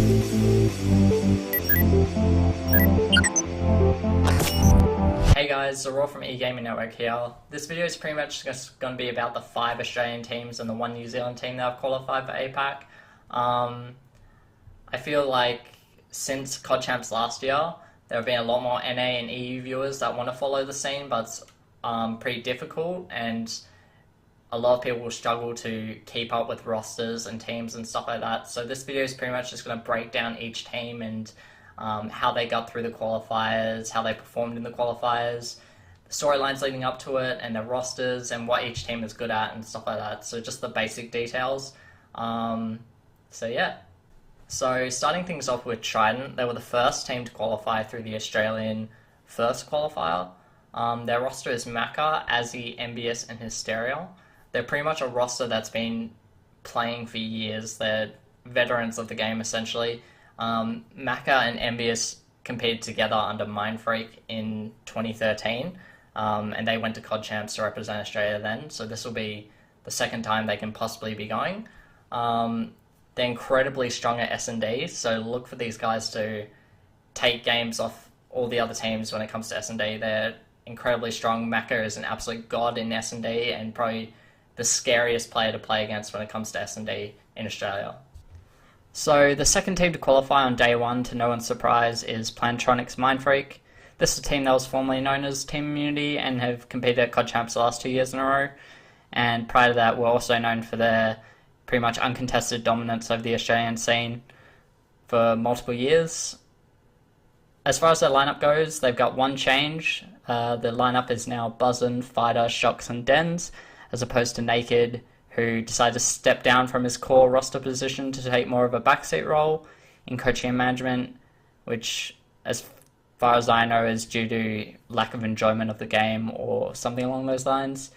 Hey guys, Zero from eGaming Network here. This video is pretty much just going to be about the 5 Australian teams and the 1 New Zealand team that have qualified for APAC. I feel like since COD Champs last year, there have been a lot more NA and EU viewers that want to follow the scene, but it's pretty difficult, and a lot of people will struggle to keep up with rosters and teams and stuff like that. So this video is pretty much just going to break down each team and how they got through the qualifiers, how they performed in the qualifiers, the storylines leading up to it, and their rosters, and what each team is good at and stuff like that. So just the basic details. So starting things off with Trident, they were the first team to qualify through the Australian first qualifier. Their roster is Maka, Azzy, MBS, and Hysteria. They're pretty much a roster that's been playing for years. They're veterans of the game, essentially. Maka and MBS competed together under Mindfreak in 2013, and they went to COD Champs to represent Australia then, so this will be the second time they can possibly be going. They're incredibly strong at S&D, so look for these guys to take games off all the other teams when it comes to S&D. They're incredibly strong. Maka is an absolute god in S&D and probably the scariest player to play against when it comes to S&D in Australia. So the second team to qualify on day one, to no one's surprise, is Plantronics Mindfreak. This is a team that was formerly known as Team Immunity and have competed at COD Champs the last 2 years in a row. And prior to that, were also known for their pretty much uncontested dominance over the Australian scene for multiple years. As far as their lineup goes, they've got one change. The lineup is now Buzzin, Fighter, Shocks, and Dens, as opposed to Naked, who decided to step down from his core roster position to take more of a backseat role in coaching and management, which, as far as I know, is due to lack of enjoyment of the game or something along those lines.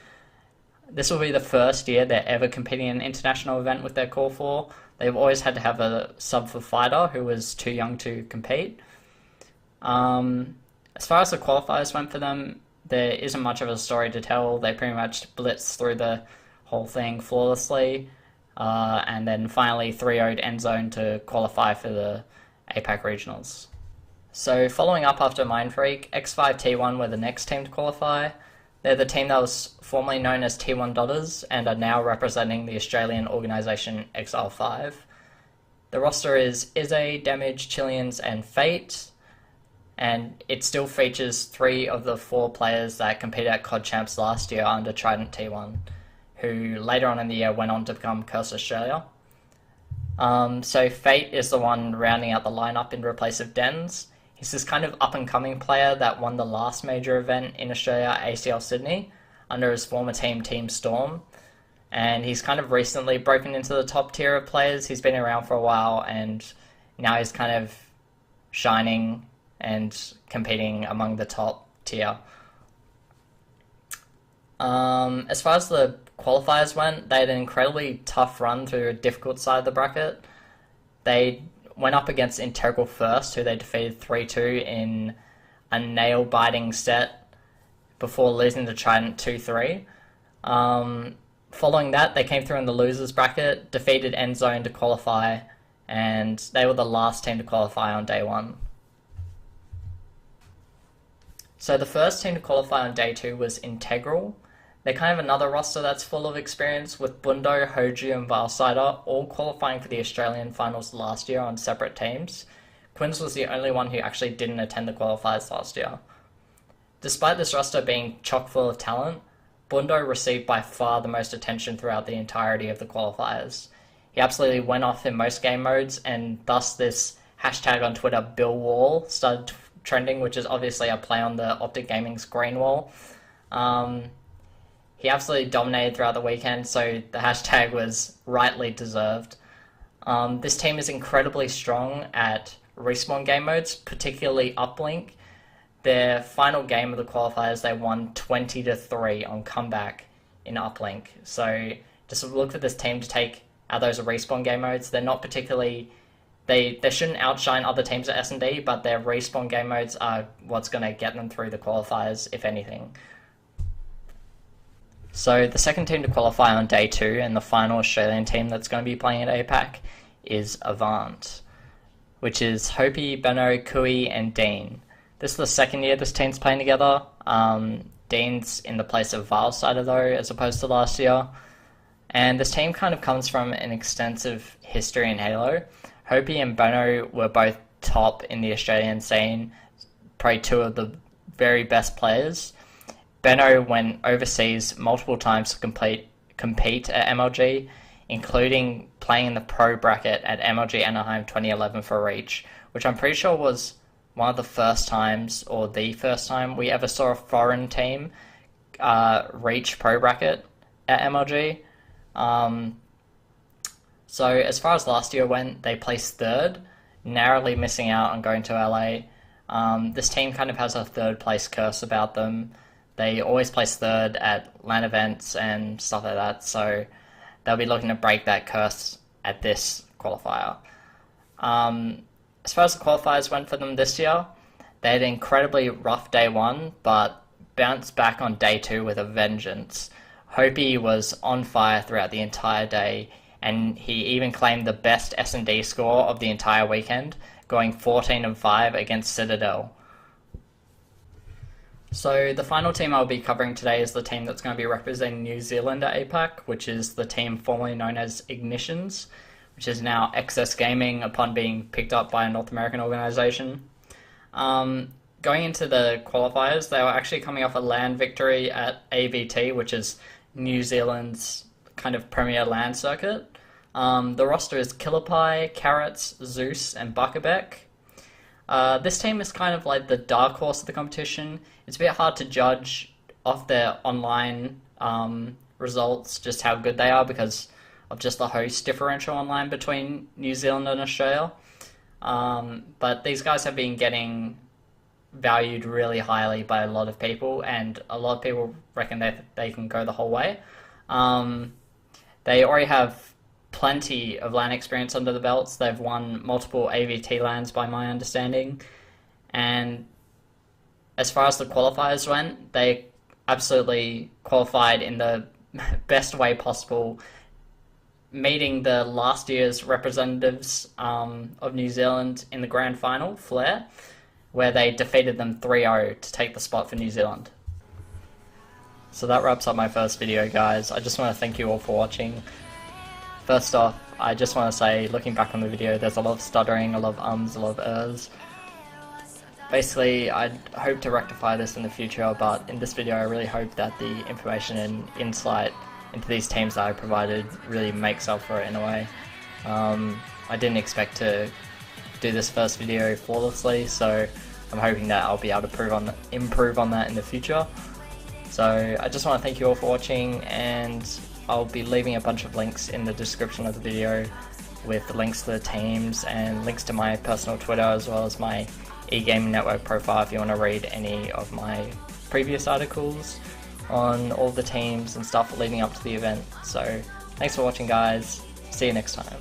This will be the first year they're ever competing in an international event with their core four. They've always had to have a sub for Fighter, who was too young to compete. As far as the qualifiers went for them, there isn't much of a story to tell. They pretty much blitzed through the whole thing flawlessly, and then finally 3-0'd Endzone to qualify for the APAC regionals. So following up after Mindfreak, X5T1 were the next team to qualify. They're the team that was formerly known as T1 Dotters and are now representing the Australian organisation XL5. The roster is Izze, Damage, Chileans, and Fate, and it still features 3 of the 4 players that competed at COD Champs last year under Trident T1, who later on in the year went on to become Curse Australia. So Fate is the one rounding out the lineup in replace of Dens. He's this kind of up-and-coming player that won the last major event in Australia, ACL Sydney, under his former team, Team Storm. And he's kind of recently broken into the top tier of players. He's been around for a while, and now he's kind of shining and competing among the top tier. As far as the qualifiers went, they had an incredibly tough run through a difficult side of the bracket. They went up against Integral first, who they defeated 3-2 in a nail-biting set before losing to Trident 2-3. Following that, they came through in the losers bracket, defeated Endzone to qualify, and they were the last team to qualify on day one. So the first team to qualify on day 2 was Integral. They're kind of another roster that's full of experience, with Bundo, Hoju, and Valsider all qualifying for the Australian finals last year on separate teams. Quins was the only one who actually didn't attend the qualifiers last year. Despite this roster being chock full of talent, Bundo received by far the most attention throughout the entirety of the qualifiers. He absolutely went off in most game modes, and thus this hashtag on Twitter, Bill Wall, started trending, which is obviously a play on the Optic Gaming's Green Wall. He absolutely dominated throughout the weekend, so the hashtag was rightly deserved. This team is incredibly strong at respawn game modes, particularly Uplink. Their final game of the qualifiers, they won 20-3 on comeback in Uplink. So just look for this team to take out those respawn game modes. They're not particularly... They shouldn't outshine other teams at S&D, but their respawn game modes are what's going to get them through the qualifiers, if anything. So the second team to qualify on day 2 and the final Australian team that's going to be playing at APAC is Avant. which is Hopi, Benno, Kui, and Dean. This is the second year this team's playing together. Dean's in the place of Vilesider though, as opposed to last year. And this team kind of comes from an extensive history in Halo. Hopi and Benno were both top in the Australian scene, probably two of the very best players. Benno went overseas multiple times to compete at MLG, including playing in the pro bracket at MLG Anaheim 2011 for Reach, which I'm pretty sure was one of the first times, or the first time, we ever saw a foreign team reach pro bracket at MLG. So as far as last year went, they placed third, narrowly missing out on going to LA. This team kind of has a third place curse about them. They always place third at LAN events and stuff like that, so they'll be looking to break that curse at this qualifier. As far as the qualifiers went for them this year, they had an incredibly rough day one, but bounced back on day two with a vengeance. Hopi was on fire throughout the entire day, and he even claimed the best S&D score of the entire weekend, going 14-5 against Citadel. So the final team I'll be covering today is the team that's going to be representing New Zealand at APAC, which is the team formerly known as Ignitions, which is now XS Gaming upon being picked up by a North American organisation. Going into the qualifiers, they were actually coming off a LAN victory at AVT, which is New Zealand's kind of premier LAN circuit. The roster is Killerpie, Carrots, Zeus, and Buckerbeck. This team is kind of like the dark horse of the competition. It's a bit hard to judge off their online results just how good they are because of just the host differential online between New Zealand and Australia. But these guys have been getting valued really highly by a lot of people, and a lot of people reckon that they can go the whole way. They already have plenty of LAN experience under the belts. They've won multiple AVT LANs by my understanding, and as far as the qualifiers went, they absolutely qualified in the best way possible, meeting the last year's representatives of New Zealand in the grand final, Flair, where they defeated them 3-0 to take the spot for New Zealand. So that wraps up my first video, guys. I just want to thank you all for watching. First off, I just want to say, looking back on the video, there's a lot of stuttering, a lot of ums, a lot of ers. Basically, I hope to rectify this in the future, but in this video I really hope that the information and insight into these teams that I provided really makes up for it in a way. I didn't expect to do this first video flawlessly, so I'm hoping that I'll be able to improve on that in the future. So I just want to thank you all for watching, and I'll be leaving a bunch of links in the description of the video with links to the teams and links to my personal Twitter as well as my eGaming Network profile if you want to read any of my previous articles on all the teams and stuff leading up to the event. So thanks for watching, guys. See you next time.